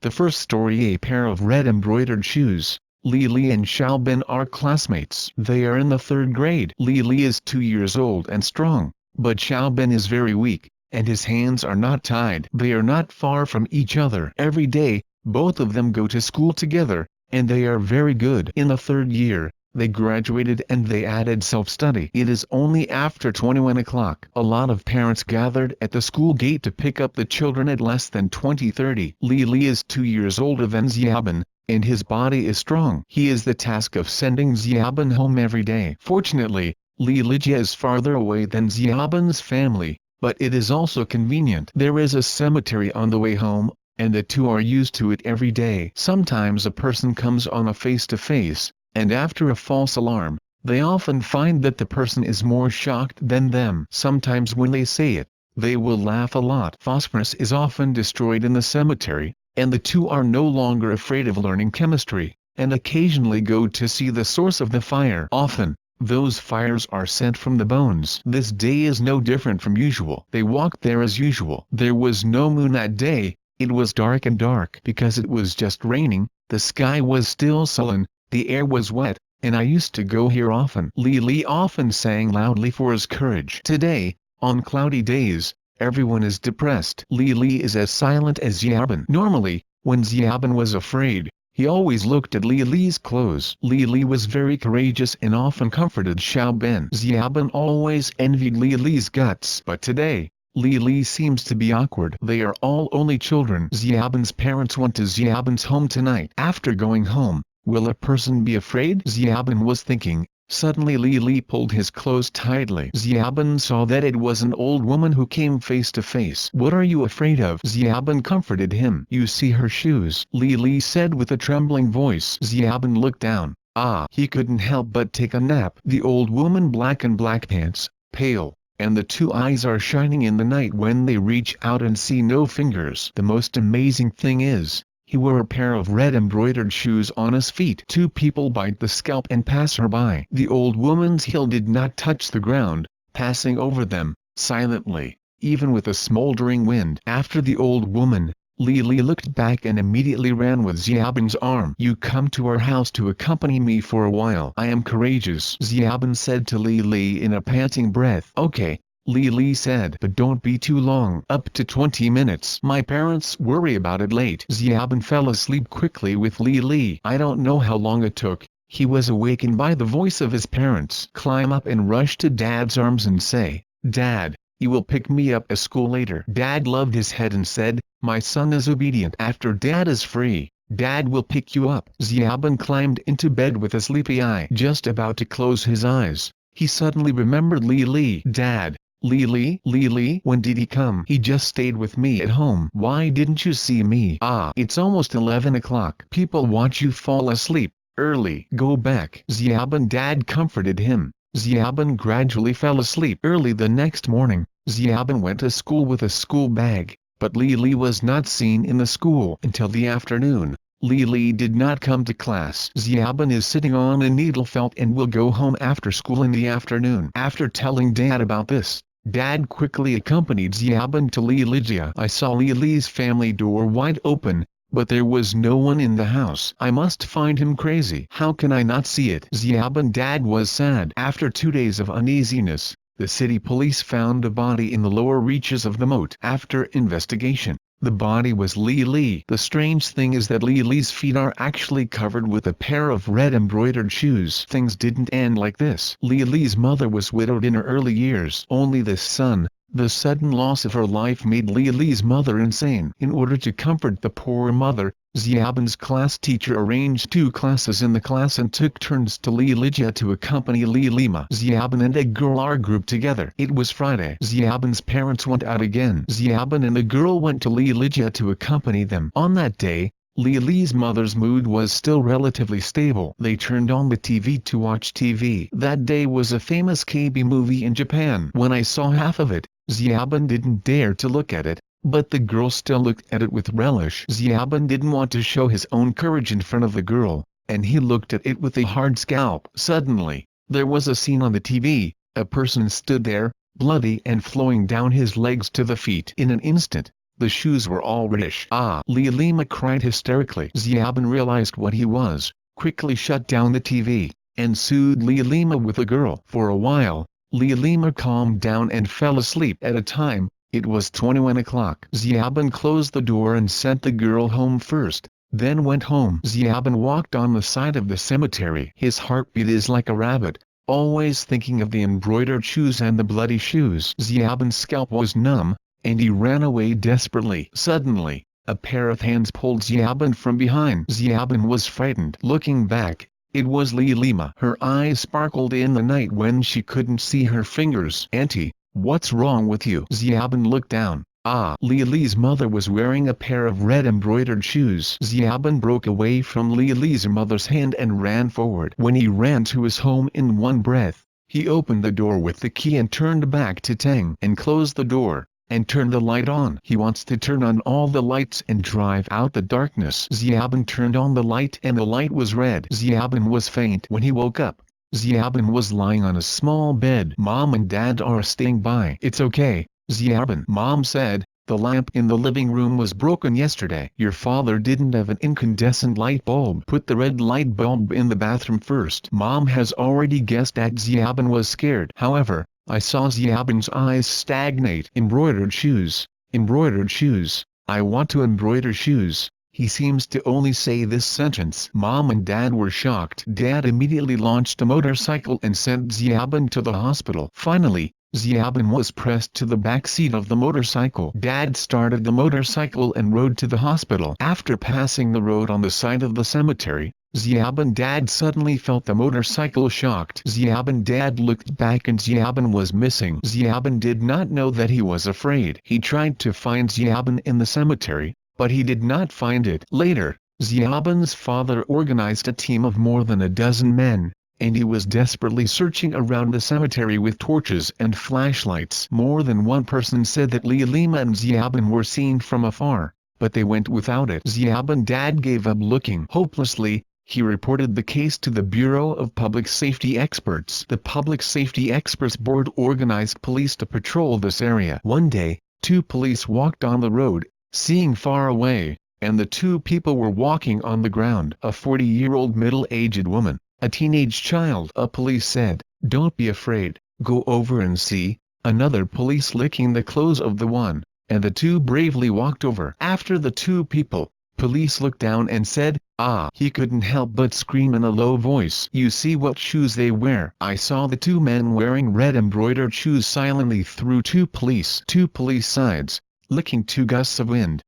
The first story: a pair of red embroidered shoes. Lily and Xiaobin are classmates. They are in the 3rd grade. Lily is 2 years old and strong, but Xiaobin is very weak, and his hands are not tied. They are not far from each other. Every day, both of them go to school together, and they are very good. In the 3rd year, they graduated and they added self-study. It is only after 21 o'clock. A lot of parents gathered at the school gate to pick up the children at less than 20:30. Lily is 2 years older than Xiaobin, and his body is strong. He has the task of sending Xiaobin home every day. Fortunately, Lilijia is farther away than Xiaobin's family, but it is also convenient. There is a cemetery on the way home, and the two are used to it every day. Sometimes a person comes on a face-to-face, and after a false alarm, they often find that the person is more shocked than them. Sometimes when they say it, they will laugh a lot. Phosphorus is often destroyed in the cemetery, and the two are no longer afraid of learning chemistry, and occasionally go to see the source of the fire. Often, those fires are sent from the bones. This day is no different from usual. They walked there as usual. There was no moon that day. It was dark, and dark because it was just raining. The sky was still sullen, the air was wet, and I used to go here often. Lily often sang loudly for his courage. Today, on cloudy days, everyone is depressed. Lily is as silent as Xiaobin. Normally, when Xiaobin was afraid, he always looked at Lily's clothes. Lily was very courageous and often comforted Xiaobin. Xiaobin always envied Lily's guts. But today, Lily seems to be awkward. They are all only children. Xiaobin's parents went to Xiaobin's home tonight. After going home, will a person be afraid? Xiaobin was thinking. Suddenly Lily pulled his clothes tightly. Xiaobin saw that it was an old woman who came face to face. "What are you afraid of?" Xiaobin comforted him. "You see her shoes," Lily said with a trembling voice. Xiaobin looked down. He couldn't help but take a nap. The old woman, black and black pants, pale, and the two eyes are shining in the night when they reach out and see no fingers. The most amazing thing is, he wore a pair of red embroidered shoes on his feet. Two people bite the scalp and pass her by. The old woman's heel did not touch the ground, passing over them, silently, even with a smoldering wind. After the old woman, Lily looked back and immediately ran with Xiaobin's arm. "You come to our house to accompany me for a while." "I am courageous," Xiaobin said to Lily in a panting breath. "Okay," Lily said, "but don't be too long." "Up to 20 minutes. My parents worry about it late." Xiaobin fell asleep quickly with Lily. I don't know how long it took. He was awakened by the voice of his parents. Climb up and rush to Dad's arms and say, "Dad, you will pick me up at school later." Dad loved his head and said, "My son is obedient. After Dad is free, Dad will pick you up." Xiaobin climbed into bed with a sleepy eye. Just about to close his eyes, he suddenly remembered Lily. "Dad, Lily, when did he come?" "He just stayed with me at home." "Why didn't you see me?" It's almost 11 o'clock. People watch you fall asleep early." "Go back." Xiaobin dad comforted him. Xiaobin gradually fell asleep. Early the next morning, Xiaobin went to school with a school bag, but Lily was not seen in the school until the afternoon. Lily did not come to class. Xiaobin is sitting on a needle felt and will go home after school in the afternoon. After telling Dad about this, Dad quickly accompanied Xiaobin to Lilijia. I saw Lily's family door wide open, but there was no one in the house. "I must find him. Crazy. How can I not see it?" Xiaobin dad was sad. After 2 days of uneasiness, the city police found a body in the lower reaches of the moat. After investigation, the body was Lily. The strange thing is that Lily's feet are actually covered with a pair of red embroidered shoes. Things didn't end like this. Lily's mother was widowed in her early years. Only this son. The sudden loss of her life made Lily's mother insane. In order to comfort the poor mother, Xiaobin's class teacher arranged 2 classes in the class and took turns to Lilijia to accompany Lilima. Xiaobin and a girl are grouped together. It was Friday. Xiaobin's parents went out again. Xiaobin and the girl went to Lilijia to accompany them. On that day, Lily's mother's mood was still relatively stable. They turned on the TV to watch TV. That day was a famous KB movie in Japan. When I saw half of it, Xiaobin didn't dare to look at it, but the girl still looked at it with relish. Xiaobin didn't want to show his own courage in front of the girl, and he looked at it with a hard scalp. Suddenly, there was a scene on the TV. A person stood there, bloody and flowing down his legs to the feet. In an instant, The shoes were all reddish. Ah! Lilima cried hysterically. Xiaobin realized what he was, quickly shut down the TV, and soothed Lilima with a girl. For a while, Lilima calmed down and fell asleep. At a time, it was 21 o'clock. Xiaobin closed the door and sent the girl home first, then went home. Xiaobin walked on the side of the cemetery. His heartbeat is like a rabbit, always thinking of the embroidered shoes and the bloody shoes. Xiaobin's scalp was numb, and he ran away desperately. Suddenly, a pair of hands pulled Xiaobin from behind. Xiaobin was frightened. Looking back, it was Lilima. Her eyes sparkled in the night when she couldn't see her fingers. "Auntie, what's wrong with you?" Xiaobin looked down. Ah! Lili's mother was wearing a pair of red embroidered shoes. Xiaobin broke away from Lili's mother's hand and ran forward. When he ran to his home in one breath, he opened the door with the key and turned back to Tang and closed the door, and turned the light on. He wants to turn on all the lights and drive out the darkness. Xiaobin turned on the light and the light was red. Xiaobin was faint when he woke up. Xiaobin was lying on a small bed. Mom and Dad are staying by. "It's okay, Xiaobin," Mom said. "The lamp in the living room was broken yesterday. Your father didn't have an incandescent light bulb. Put the red light bulb in the bathroom first." Mom has already guessed that Xiaobin was scared. However, I saw Xiaobin's eyes stagnate. "Embroidered shoes, embroidered shoes, I want to embroider shoes." He seems to only say this sentence. Mom and Dad were shocked. Dad immediately launched a motorcycle and sent Xiaobin to the hospital. Finally, Xiaobin was pressed to the back seat of the motorcycle. Dad started the motorcycle and rode to the hospital. After passing the road on the side of the cemetery, Xiaobin Dad suddenly felt the motorcycle shocked. Xiaobin Dad looked back and Xiaobin was missing. Xiaobin did not know that he was afraid. He tried to find Xiaobin in the cemetery, but he did not find it. Later, Xiaobin's father organized a team of more than a dozen men, and he was desperately searching around the cemetery with torches and flashlights. More than one person said that Lilima and Xiaobin were seen from afar, but they went without it. Xiaobin Dad gave up looking. Hopelessly, he reported the case to the Bureau of Public Safety Experts. The Public Safety Experts Board organized police to patrol this area. One day, two police walked on the road, seeing far away, and the two people were walking on the ground. A 40-year-old middle-aged woman, a teenage child. A police said, "Don't be afraid, go over and see." Another police licking the clothes of the one, and the two bravely walked over. After the two people, police looked down and said, "Ah!" He couldn't help but scream in a low voice. "You see what shoes they wear?" I saw the two men wearing red embroidered shoes silently through two police sides, licking two gusts of wind.